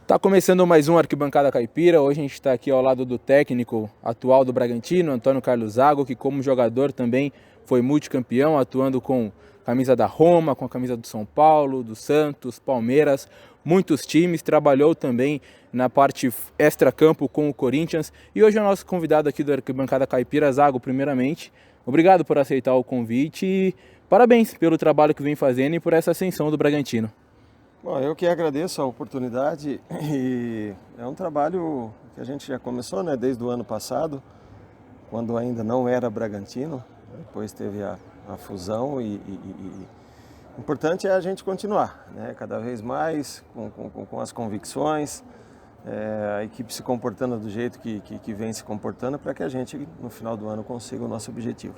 Tá começando mais um Arquibancada Caipira. Hoje a gente está aqui ao lado do técnico atual do Bragantino, Antônio Carlos Zago, que como jogador também foi multicampeão, atuando com a camisa da Roma, com a camisa do São Paulo, do Santos, Palmeiras, muitos times, trabalhou também na parte extra-campo com o Corinthians. E hoje é o nosso convidado aqui do Arquibancada Caipira. Zago, primeiramente, obrigado por aceitar o convite e parabéns pelo trabalho que vem fazendo e por essa ascensão do Bragantino. Bom, eu que agradeço a oportunidade e é um trabalho que a gente já começou, né, desde o ano passado, quando ainda não era Bragantino, depois teve a fusão e o importante é a gente continuar, né, cada vez mais com as convicções, a equipe se comportando do jeito que vem se comportando para que a gente no final do ano consiga o nosso objetivo.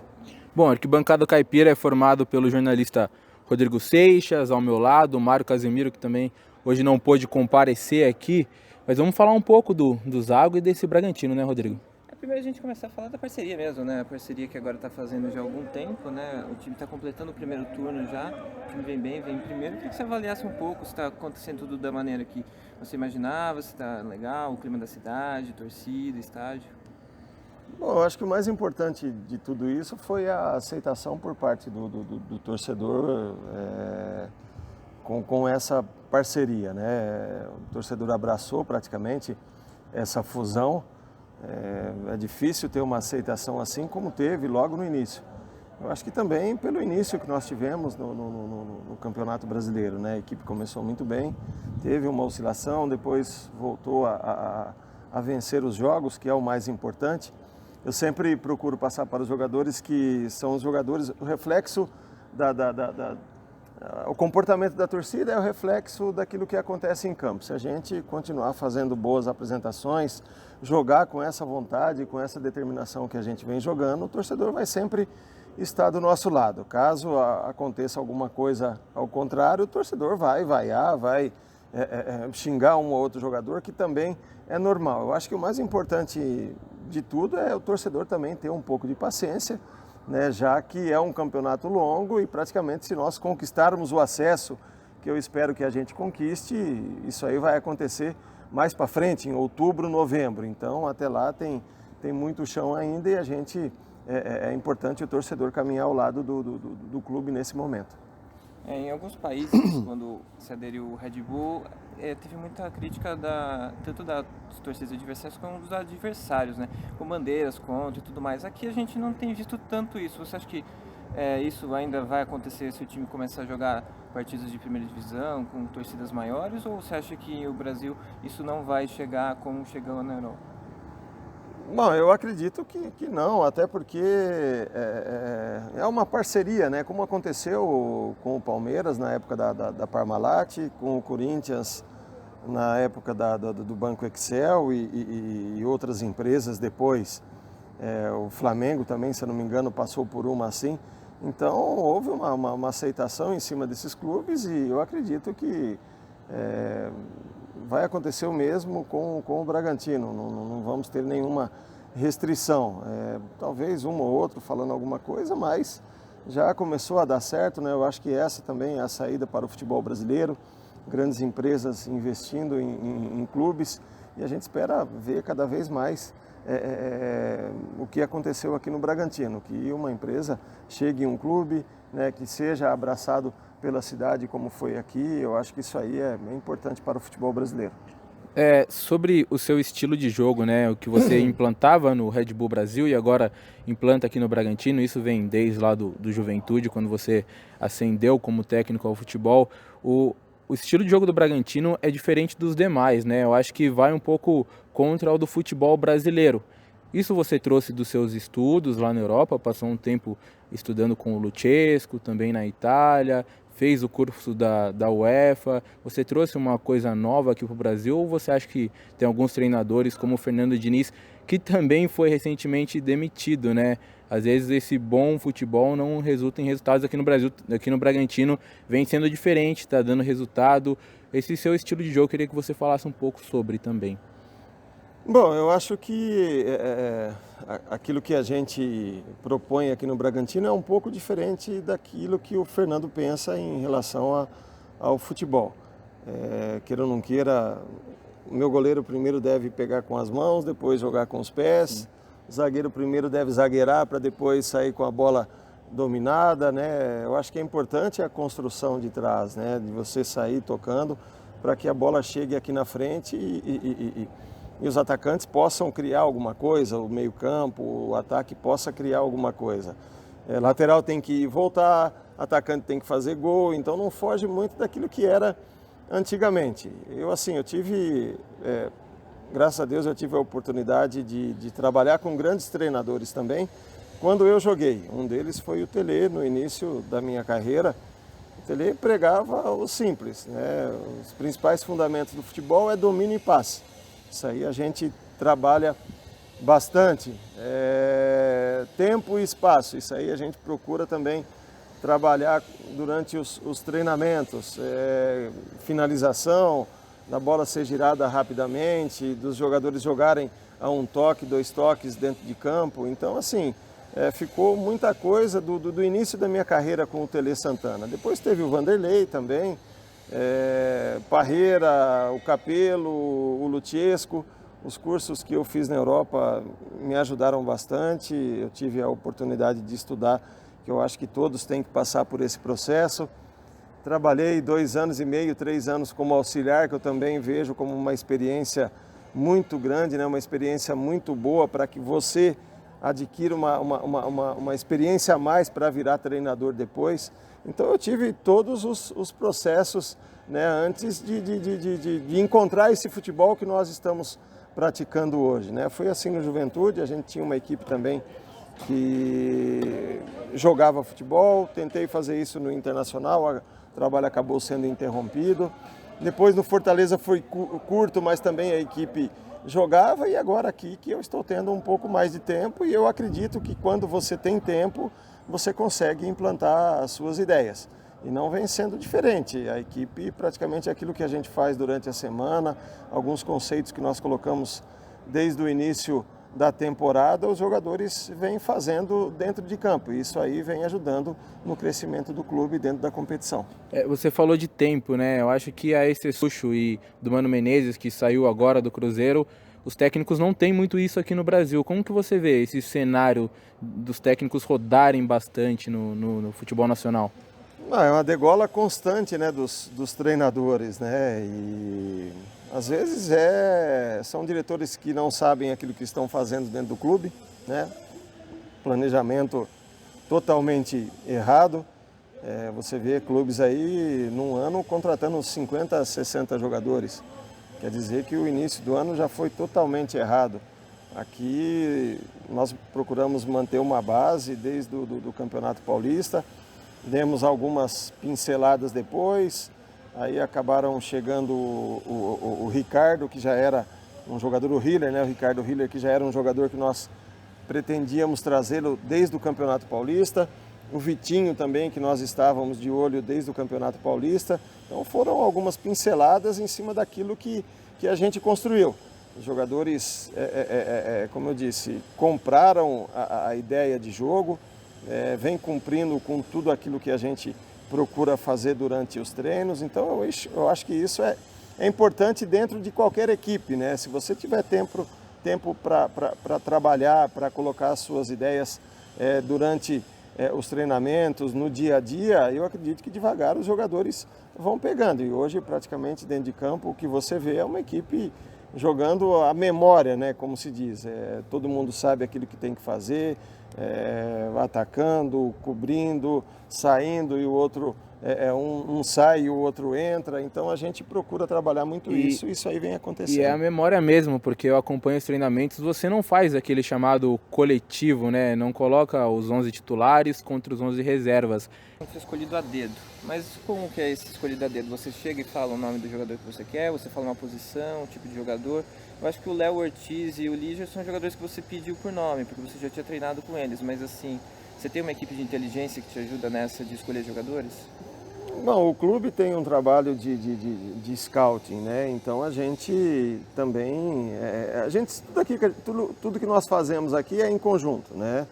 Bom, a Arquibancada Caipira é formado pelo jornalista Rodrigo Seixas, ao meu lado, o Mário Casemiro, que também hoje não pôde comparecer aqui, mas vamos falar um pouco do Zago e desse Bragantino, né, Rodrigo? Primeiro a gente começar a falar da parceria mesmo, né? A parceria que agora está fazendo já há algum tempo, né? O time está completando o primeiro turno já, o time vem bem, vem em primeiro. Queria que você avaliasse um pouco se está acontecendo tudo da maneira que você imaginava, se está legal, o clima da cidade, torcida, estádio. Bom, eu acho que o mais importante de tudo isso foi a aceitação por parte do torcedor com essa parceria, né? O torcedor abraçou praticamente essa fusão. É difícil ter uma aceitação assim como teve logo no início. Eu acho que também pelo início que nós tivemos no Campeonato Brasileiro, né? A equipe começou muito bem, teve uma oscilação, depois voltou a vencer os jogos, que é o mais importante. Eu sempre procuro passar para os jogadores que são os jogadores, o reflexo o comportamento da torcida é o reflexo daquilo que acontece em campo. Se a gente continuar fazendo boas apresentações, jogar com essa vontade, com essa determinação que a gente vem jogando, o torcedor vai sempre estar do nosso lado. Caso aconteça alguma coisa ao contrário, o torcedor vai vaiar, vai xingar um ou outro jogador, que também é normal. Eu acho que o mais importante de tudo é o torcedor também ter um pouco de paciência, né, já que é um campeonato longo e praticamente se nós conquistarmos o acesso, que eu espero que a gente conquiste, isso aí vai acontecer mais para frente, em outubro, novembro. Então até lá tem muito chão ainda e a gente é importante o torcedor caminhar ao lado do clube nesse momento. Em alguns países, quando se aderiu o Red Bull, teve muita crítica tanto das torcidas adversárias como dos adversários, né? Com bandeiras contra e tudo mais. Aqui a gente não tem visto tanto isso. Você acha que isso ainda vai acontecer se o time começar a jogar partidas de primeira divisão, com torcidas maiores? Ou você acha que o Brasil isso não vai chegar como chegou na Europa? Bom, eu acredito que não, até porque é uma parceria, né? Como aconteceu com o Palmeiras na época da Parmalat, com o Corinthians na época do Banco Excel e outras empresas depois. O Flamengo também, se eu não me engano, passou por uma assim. Então houve uma aceitação em cima desses clubes e eu acredito que vai acontecer o mesmo com o Bragantino, não vamos ter nenhuma restrição. Talvez um ou outro falando alguma coisa, mas já começou a dar certo, né? Eu acho que essa também é a saída para o futebol brasileiro, grandes empresas investindo em clubes e a gente espera ver cada vez mais o que aconteceu aqui no Bragantino, que uma empresa chegue em um clube, né, que seja abraçado pela cidade como foi aqui. Eu acho que isso aí é bem importante para o futebol brasileiro. Sobre o seu estilo de jogo, né, o que você implantava no Red Bull Brasil e agora implanta aqui no Bragantino, isso vem desde lá do Juventude, quando você ascendeu como técnico ao futebol. O estilo de jogo do Bragantino é diferente dos demais, né? Eu acho que vai um pouco contra o do futebol brasileiro. Isso você trouxe dos seus estudos lá na Europa, passou um tempo estudando com o Luchesco, também na Itália, fez o curso da UEFA. Você trouxe uma coisa nova aqui para o Brasil ou você acha que tem alguns treinadores como o Fernando Diniz, que também foi recentemente demitido, né? Às vezes esse bom futebol não resulta em resultados aqui no Brasil, aqui no Bragantino vem sendo diferente, está dando resultado. Esse seu estilo de jogo, eu queria que você falasse um pouco sobre também. Bom, eu acho que aquilo que a gente propõe aqui no Bragantino é um pouco diferente daquilo que o Fernando pensa em relação ao futebol. Queira ou não queira, o meu goleiro primeiro deve pegar com as mãos, depois jogar com os pés. Sim. O zagueiro primeiro deve zagueirar para depois sair com a bola dominada, né? Eu acho que é importante a construção de trás, né? De você sair tocando para que a bola chegue aqui na frente e os atacantes possam criar alguma coisa, o meio-campo, o ataque possa criar alguma coisa. Lateral tem que voltar, atacante tem que fazer gol, então não foge muito daquilo que era antigamente. Eu tive, graças a Deus, eu tive a oportunidade de trabalhar com grandes treinadores também, quando eu joguei. Um deles foi o Tele, no início da minha carreira. O Tele pregava o simples, né? Os principais fundamentos do futebol é domínio e passe. Isso aí a gente trabalha bastante. Tempo e espaço, isso aí a gente procura também trabalhar durante os treinamentos. Finalização, da bola ser girada rapidamente, dos jogadores jogarem a um toque, 2 toques dentro de campo. Então, assim, ficou muita coisa do início da minha carreira com o Tele Santana. Depois teve o Vanderlei também, Parreira, o Capello, o Luchesco. Os cursos que eu fiz na Europa me ajudaram bastante. Eu tive a oportunidade de estudar, que eu acho que todos têm que passar por esse processo. Trabalhei 2 anos e meio, 3 anos como auxiliar, que eu também vejo como uma experiência muito grande, né? Uma experiência muito boa para que você adquira uma experiência a mais para virar treinador depois. Então eu tive todos os processos, né, antes de encontrar esse futebol que nós estamos praticando hoje, né? Foi assim no Juventude, a gente tinha uma equipe também que jogava futebol, tentei fazer isso no Internacional, o trabalho acabou sendo interrompido. Depois no Fortaleza foi curto, mas também a equipe jogava, e agora aqui que eu estou tendo um pouco mais de tempo, e eu acredito que quando você tem tempo, você consegue implantar as suas ideias. E não vem sendo diferente. A equipe, praticamente aquilo que a gente faz durante a semana, alguns conceitos que nós colocamos desde o início da temporada, os jogadores vêm fazendo dentro de campo. E isso aí vem ajudando no crescimento do clube dentro da competição. Você falou de tempo, né? Eu acho que a Excesso e do Mano Menezes, que saiu agora do Cruzeiro, os técnicos não têm muito isso aqui no Brasil. Como que você vê esse cenário dos técnicos rodarem bastante no futebol nacional? É uma degola constante, né, dos treinadores, né? E às vezes são diretores que não sabem aquilo que estão fazendo dentro do clube, né? Planejamento totalmente errado. Você vê clubes aí num ano contratando 50, 60 jogadores. Quer dizer que o início do ano já foi totalmente errado. Aqui nós procuramos manter uma base desde do Campeonato Paulista. Demos algumas pinceladas depois, aí acabaram chegando o Ricardo, que já era um jogador, o Hiller, né? O Ricardo Hiller, que já era um jogador que nós pretendíamos trazê-lo desde o Campeonato Paulista. O Vitinho também, que nós estávamos de olho desde o Campeonato Paulista. Então foram algumas pinceladas em cima daquilo que a gente construiu. Os jogadores, como eu disse, compraram a ideia de jogo, vem cumprindo com tudo aquilo que a gente procura fazer durante os treinos. Então eu acho que isso é importante dentro de qualquer equipe, né? Se você tiver tempo para trabalhar, para colocar as suas ideias durante os treinamentos, no dia a dia, eu acredito que devagar os jogadores vão pegando. E hoje, praticamente dentro de campo, o que você vê é uma equipe jogando a memória, né? Como se diz. Todo mundo sabe aquilo que tem que fazer, atacando, cobrindo, saindo, e o outro, um sai e o outro entra. Então a gente procura trabalhar muito isso aí vem acontecendo. E é a memória mesmo, porque eu acompanho os treinamentos, você não faz aquele chamado coletivo, né? Não coloca os 11 titulares contra os 11 reservas. Foi escolhido a dedo, mas como que é esse escolhido a dedo? Você chega e fala o nome do jogador que você quer, você fala uma posição, um tipo de jogador. Eu acho que o Léo Ortiz e o Lígia são jogadores que você pediu por nome, porque você já tinha treinado com eles, mas assim, você tem uma equipe de inteligência que te ajuda nessa de escolher jogadores? Bom, o clube tem um trabalho de scouting, né? Então a gente também, tudo que nós fazemos aqui é em conjunto, né?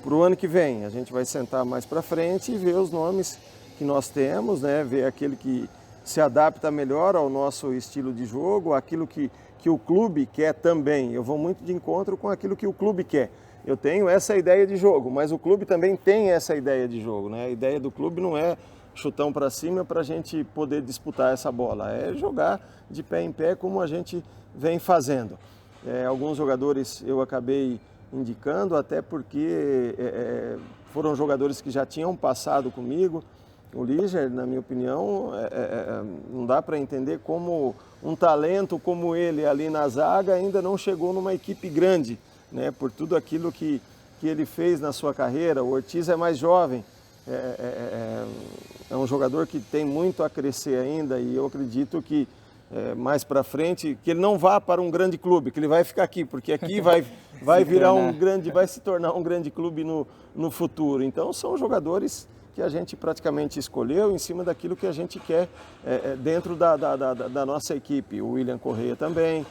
Para o ano que vem, a gente vai sentar mais para frente e ver os nomes que nós temos, né? Ver aquele que se adapta melhor ao nosso estilo de jogo, aquilo que o clube quer também. Eu vou muito de encontro com aquilo que o clube quer. Eu tenho essa ideia de jogo, mas o clube também tem essa ideia de jogo, né? A ideia do clube não é chutão para cima para a gente poder disputar essa bola, é jogar de pé em pé como a gente vem fazendo. Alguns jogadores eu acabei indicando, até porque foram jogadores que já tinham passado comigo. O Liger, na minha opinião, não dá para entender como um talento como ele ali na zaga ainda não chegou numa equipe grande, né? Por tudo aquilo que ele fez na sua carreira. O Ortiz é mais jovem, é um jogador que tem muito a crescer ainda, e eu acredito que mais para frente, que ele não vá para um grande clube, que ele vai ficar aqui, porque aqui vai virar vai se tornar um grande clube no futuro. Então são jogadores que a gente praticamente escolheu em cima daquilo que a gente quer dentro da nossa equipe. O William Correia também,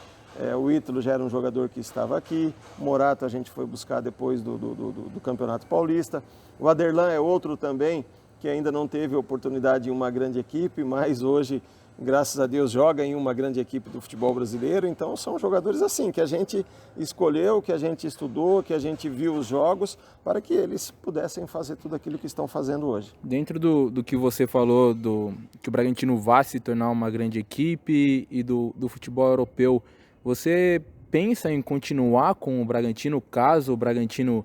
o Ítalo já era um jogador que estava aqui, o Morato a gente foi buscar depois do Campeonato Paulista, o Aderlan é outro também que ainda não teve oportunidade em uma grande equipe, mas hoje, graças a Deus, joga em uma grande equipe do futebol brasileiro. Então são jogadores assim, que a gente escolheu, que a gente estudou, que a gente viu os jogos, para que eles pudessem fazer tudo aquilo que estão fazendo hoje. Dentro do que você falou, que o Bragantino vá se tornar uma grande equipe e do futebol europeu, você pensa em continuar com o Bragantino, caso o Bragantino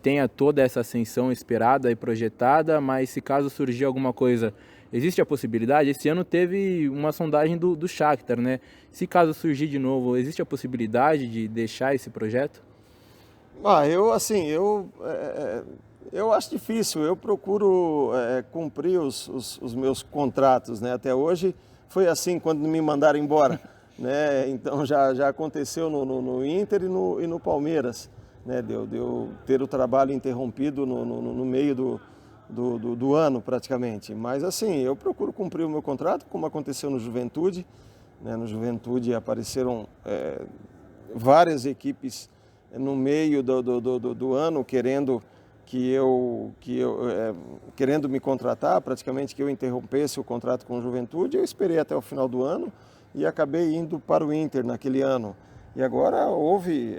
tenha toda essa ascensão esperada e projetada, mas se caso surgir alguma coisa, existe a possibilidade? Esse ano teve uma sondagem do Shakhtar, né? Se caso surgir de novo, existe a possibilidade de deixar esse projeto? Eu acho difícil. Eu procuro cumprir os meus contratos, né? Até hoje foi assim quando me mandaram embora, né? Então já aconteceu no Inter e no Palmeiras, né? De eu ter o trabalho interrompido no meio do ano praticamente. Mas assim, eu procuro cumprir o meu contrato, como aconteceu no Juventude, né? No Juventude apareceram várias equipes no meio do ano querendo querendo me contratar, praticamente que eu interrompesse o contrato com o Juventude. Eu esperei até o final do ano e acabei indo para o Inter naquele ano. E agora houve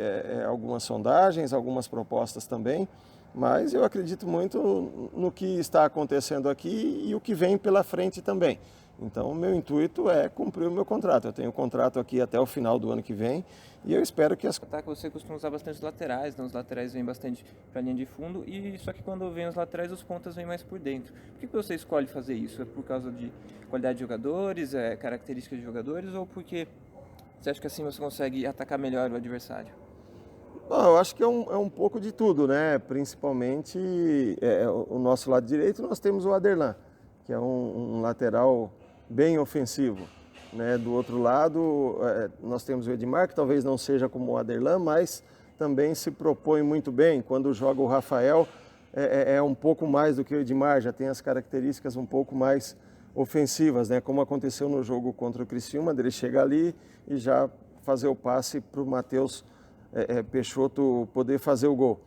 algumas sondagens, algumas propostas também, mas eu acredito muito no que está acontecendo aqui e o que vem pela frente também. Então, o meu intuito é cumprir o meu contrato. Eu tenho um contrato aqui até o final do ano que vem e eu espero que Você costuma usar bastante os laterais, então os laterais vêm bastante para a linha de fundo, e só que quando vem os laterais, os pontas vêm mais por dentro. Por que você escolhe fazer isso? É por causa de qualidade de jogadores, características de jogadores, ou porque você acha que assim você consegue atacar melhor o adversário? Bom, eu acho que é um pouco de tudo, né? Principalmente o nosso lado direito, nós temos o Aderlan, que é um lateral bem ofensivo, né? Do outro lado, nós temos o Edmar, que talvez não seja como o Aderlan, mas também se propõe muito bem. Quando joga o Rafael, é um pouco mais do que o Edmar, já tem as características um pouco mais ofensivas, né? Como aconteceu no jogo contra o Criciúma, ele chega ali e já fazer o passe para o Matheus Peixoto poder fazer o gol.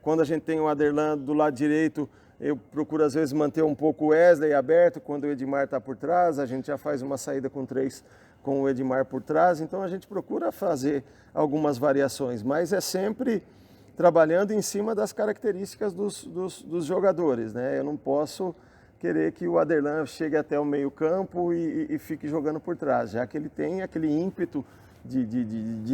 Quando a gente tem o Aderlan do lado direito, eu procuro às vezes manter um pouco o Wesley aberto. Quando o Edmar está por trás, a gente já faz uma saída com 3 com o Edmar por trás. Então a gente procura fazer algumas variações, mas é sempre trabalhando em cima das características dos jogadores, né? Eu não posso querer que o Aderlan chegue até o meio campo e fique jogando por trás, já que ele tem aquele ímpeto de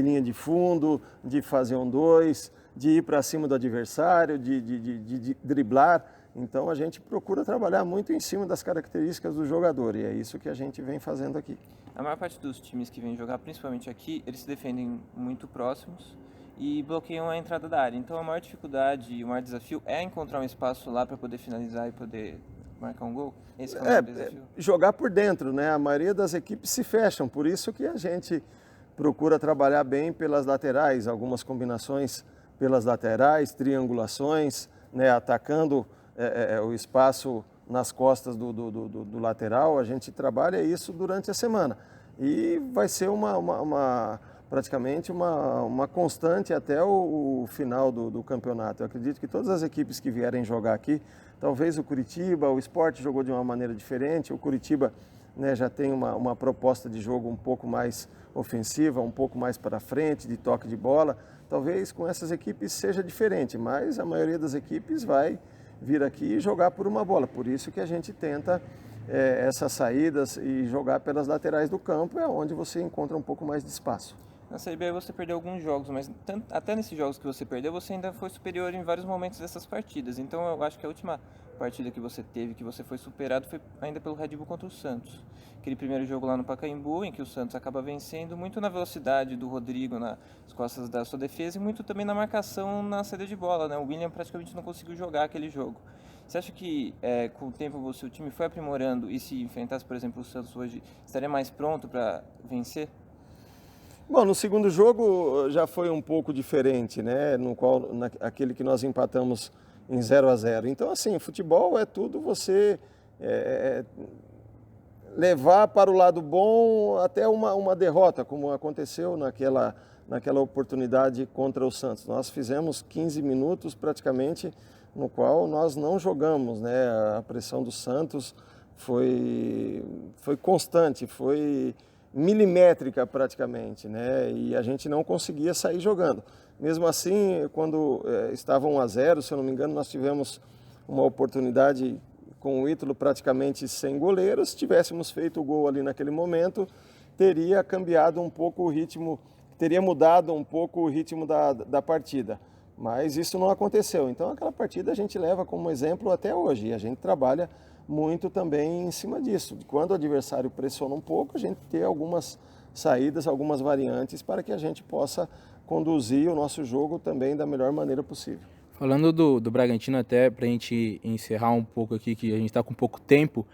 linha de fundo, de fazer um 2, de ir para cima do adversário, de driblar. Então a gente procura trabalhar muito em cima das características do jogador, e é isso que a gente vem fazendo aqui. A maior parte dos times que vêm jogar, principalmente aqui, eles se defendem muito próximos e bloqueiam a entrada da área. Então a maior dificuldade e o maior desafio é encontrar um espaço lá para poder finalizar e poder marcar um gol. Esse é o maior desafio. Jogar por dentro, né? A maioria das equipes se fecham, por isso que a gente procura trabalhar bem pelas laterais, algumas combinações pelas laterais, triangulações, né? Atacando o espaço nas costas do lateral. A gente trabalha isso durante a semana e vai ser uma praticamente uma constante até o final do campeonato. Eu acredito que todas as equipes que vierem jogar aqui, talvez o Curitiba, o Sport jogou de uma maneira diferente, o Curitiba, né, já tem uma proposta de jogo um pouco mais ofensiva, um pouco mais para frente, de toque de bola. Talvez com essas equipes seja diferente, mas a maioria das equipes vai vir aqui e jogar por uma bola. Por isso que a gente tenta essas saídas e jogar pelas laterais do campo, é onde você encontra um pouco mais de espaço. Na Série B você perdeu alguns jogos, mas até nesses jogos que você perdeu, você ainda foi superior em vários momentos dessas partidas. Então eu acho que a última partida que você teve, que você foi superado, foi ainda pelo Red Bull contra o Santos. Aquele primeiro jogo lá no Pacaembu, em que o Santos acaba vencendo, muito na velocidade do Rodrigo nas costas da sua defesa e muito também na marcação na saída de bola, né? O William praticamente não conseguiu jogar aquele jogo. Você acha que com o tempo o seu time foi aprimorando e se enfrentasse, por exemplo, o Santos hoje, estaria mais pronto para vencer? Bom, no segundo jogo já foi um pouco diferente, né? Aquele que nós empatamos em 0-0. Então, assim, futebol é tudo você levar para o lado bom até uma derrota, como aconteceu naquela oportunidade contra o Santos. Nós fizemos 15 minutos praticamente, no qual nós não jogamos, né? A pressão do Santos foi constante, foi milimétrica praticamente, né? E a gente não conseguia sair jogando. Mesmo assim, quando estava 1-0, se eu não me engano, nós tivemos uma oportunidade com o Ítalo praticamente sem goleiro. Se tivéssemos feito o gol ali naquele momento, teria cambiado um pouco o ritmo, teria mudado um pouco o ritmo da partida. Mas isso não aconteceu. Então aquela partida a gente leva como exemplo até hoje e a gente trabalha muito também em cima disso. Quando o adversário pressiona um pouco, a gente ter algumas saídas, algumas variantes para que a gente possa conduzir o nosso jogo também da melhor maneira possível. Falando do Bragantino, até para a gente encerrar um pouco aqui, que a gente está com pouco tempo,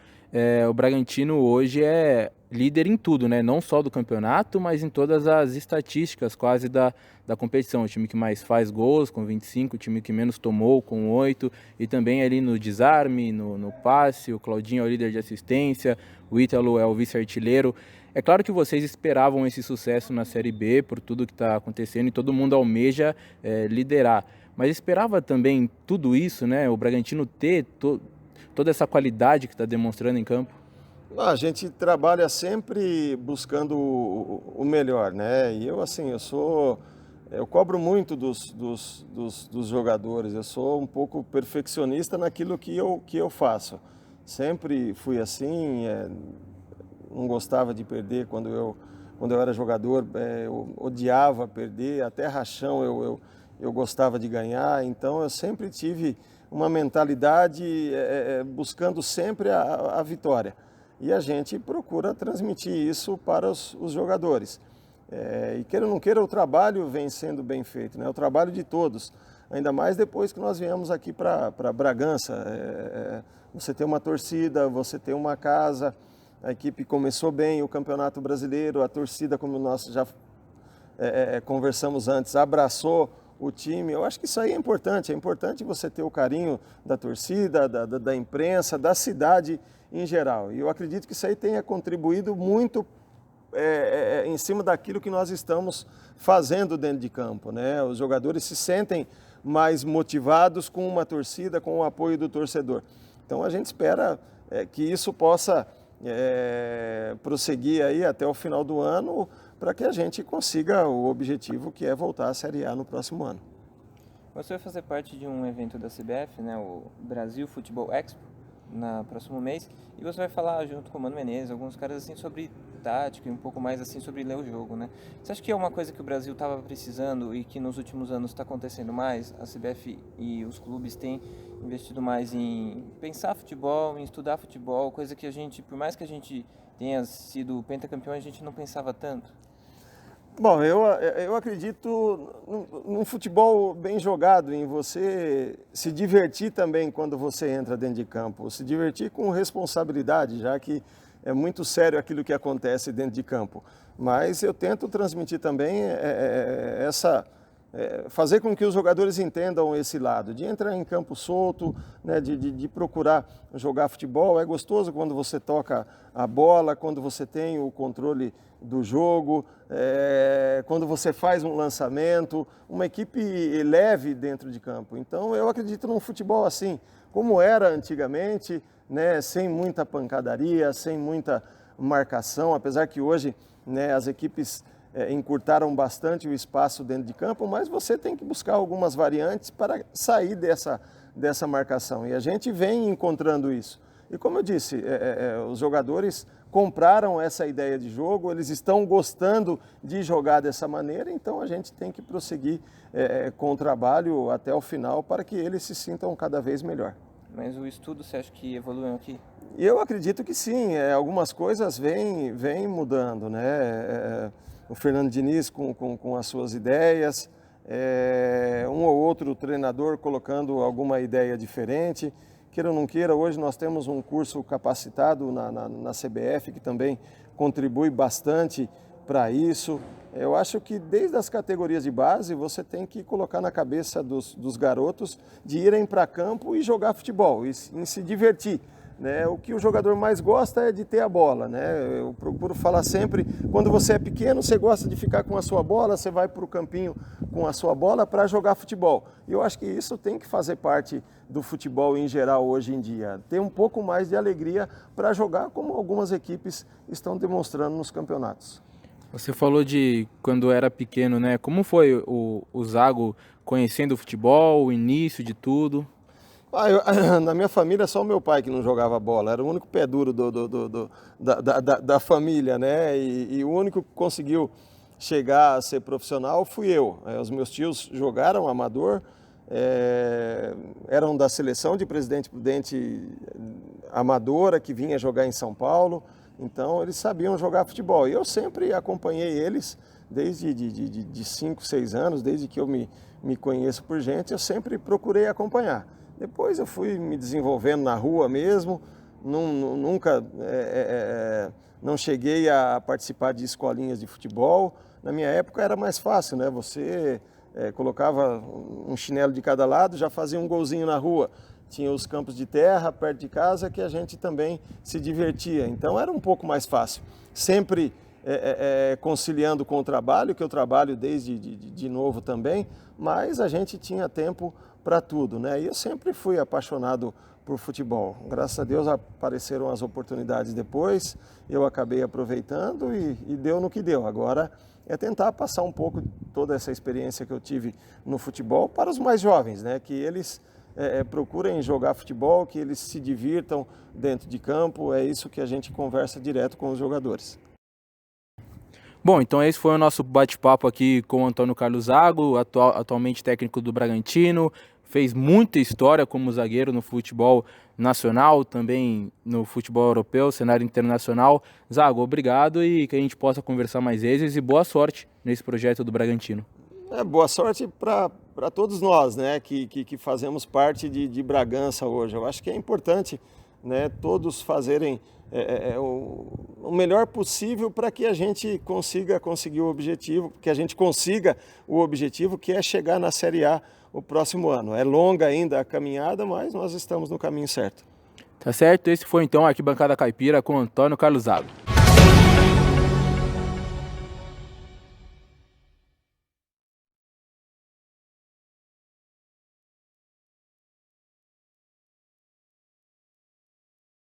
o Bragantino hoje é líder em tudo, né? Não só do campeonato, mas em todas as estatísticas quase da competição. O time que mais faz gols, com 25, o time que menos tomou, com 8, e também ali no desarme, no passe, o Claudinho é o líder de assistência, o Ítalo é o vice-artilheiro. É claro que vocês esperavam esse sucesso na Série B por tudo que está acontecendo e todo mundo almeja liderar. Mas esperava também tudo isso, né? O Bragantino ter toda essa qualidade que está demonstrando em campo? A gente trabalha sempre buscando o melhor, né? E eu cobro muito dos jogadores, eu sou um pouco perfeccionista naquilo que eu faço. Sempre fui assim, não gostava de perder quando eu era jogador, eu odiava perder, até rachão eu gostava de ganhar, então eu sempre tive uma mentalidade buscando sempre a vitória. E a gente procura transmitir isso para os jogadores. E queira ou não queira, o trabalho vem sendo bem feito, né? O trabalho de todos, ainda mais depois que nós viemos aqui para Bragança. Você tem uma torcida, você tem uma casa, a equipe começou bem o Campeonato Brasileiro, a torcida, como nós já conversamos antes, abraçou o time. Eu acho que isso aí é importante você ter o carinho da torcida, da imprensa, da cidade em geral. E eu acredito que isso aí tenha contribuído muito em cima daquilo que nós estamos fazendo dentro de campo, né? Os jogadores se sentem mais motivados com uma torcida, com o apoio do torcedor. Então a gente espera que isso possa prosseguir aí até o final do ano, para que a gente consiga o objetivo, que é voltar à Série A no próximo ano. Você vai fazer parte de um evento da CBF, né, o Brasil Futebol Expo, no próximo mês, e você vai falar junto com o Mano Menezes, alguns caras assim sobre tática e um pouco mais assim sobre ler o jogo, né? Você acha que é uma coisa que o Brasil estava precisando e que nos últimos anos está acontecendo mais? A CBF e os clubes têm investido mais em pensar futebol, em estudar futebol, coisa que a gente, por mais que a gente tenha sido pentacampeão, a gente não pensava tanto? Bom, eu acredito num futebol bem jogado, em você se divertir também quando você entra dentro de campo, se divertir com responsabilidade, já que é muito sério aquilo que acontece dentro de campo. Mas eu tento transmitir também fazer com que os jogadores entendam esse lado, de entrar em campo solto, né, de procurar jogar futebol. É gostoso quando você toca a bola, quando você tem o controle do jogo, quando você faz um lançamento, uma equipe leve dentro de campo. Então eu acredito num futebol assim, como era antigamente, né, sem muita pancadaria, sem muita marcação, apesar que hoje, né, as equipes encurtaram bastante o espaço dentro de campo, mas você tem que buscar algumas variantes para sair dessa marcação. E a gente vem encontrando isso. E como eu disse, os jogadores compraram essa ideia de jogo, eles estão gostando de jogar dessa maneira, então a gente tem que prosseguir com o trabalho até o final para que eles se sintam cada vez melhor. Mas o estudo, você acha que evoluiu aqui? Eu acredito que sim, algumas coisas vêm mudando, né? O Fernando Diniz com as suas ideias, um ou outro treinador colocando alguma ideia diferente. Queira ou não queira, hoje nós temos um curso capacitado na CBF que também contribui bastante para isso. Eu acho que desde as categorias de base você tem que colocar na cabeça dos garotos de irem para campo e jogar futebol, e se divertir. Né? O que o jogador mais gosta é de ter a bola, né? Eu procuro falar sempre, quando você é pequeno, você gosta de ficar com a sua bola, você vai para o campinho com a sua bola para jogar futebol. E eu acho que isso tem que fazer parte do futebol em geral hoje em dia. Ter um pouco mais de alegria para jogar, como algumas equipes estão demonstrando nos campeonatos. Você falou de quando era pequeno, né? Como foi o Zago conhecendo o futebol, o início de tudo? Na minha família, só o meu pai que não jogava bola, era o único pé duro da família, né? E o único que conseguiu chegar a ser profissional fui eu. Os meus tios jogaram amador, eram da seleção de Presidente Prudente amadora, que vinha jogar em São Paulo, então eles sabiam jogar futebol. E eu sempre acompanhei eles desde 5, 6 anos, desde que eu me conheço por gente, eu sempre procurei acompanhar. Depois eu fui me desenvolvendo na rua mesmo, nunca não cheguei a participar de escolinhas de futebol. Na minha época era mais fácil, né? Você colocava um chinelo de cada lado, já fazia um golzinho na rua. Tinha os campos de terra perto de casa que a gente também se divertia, então era um pouco mais fácil. Sempre conciliando com o trabalho, que eu trabalho desde de novo também, mas a gente tinha tempo para tudo, né? E eu sempre fui apaixonado por futebol. Graças a Deus apareceram as oportunidades depois, eu acabei aproveitando e deu no que deu. Agora é tentar passar um pouco toda essa experiência que eu tive no futebol para os mais jovens, né? Que eles procurem jogar futebol, que eles se divirtam dentro de campo. É isso que a gente conversa direto com os jogadores. Bom, então esse foi o nosso bate-papo aqui com o Antônio Carlos Zago, atualmente técnico do Bragantino. Fez muita história como zagueiro no futebol nacional, também no futebol europeu, cenário internacional. Zago, obrigado e que a gente possa conversar mais vezes e boa sorte nesse projeto do Bragantino. Boa sorte para todos nós, né, que fazemos parte de Bragança hoje. Eu acho que é importante, né, todos fazerem o melhor possível para que a gente consiga conseguir o objetivo, que a gente consiga o objetivo que é chegar na Série A o próximo ano. É longa ainda a caminhada, mas nós estamos no caminho certo. Tá certo, esse foi então a Arquibancada Caipira com Antônio Carlos Zago.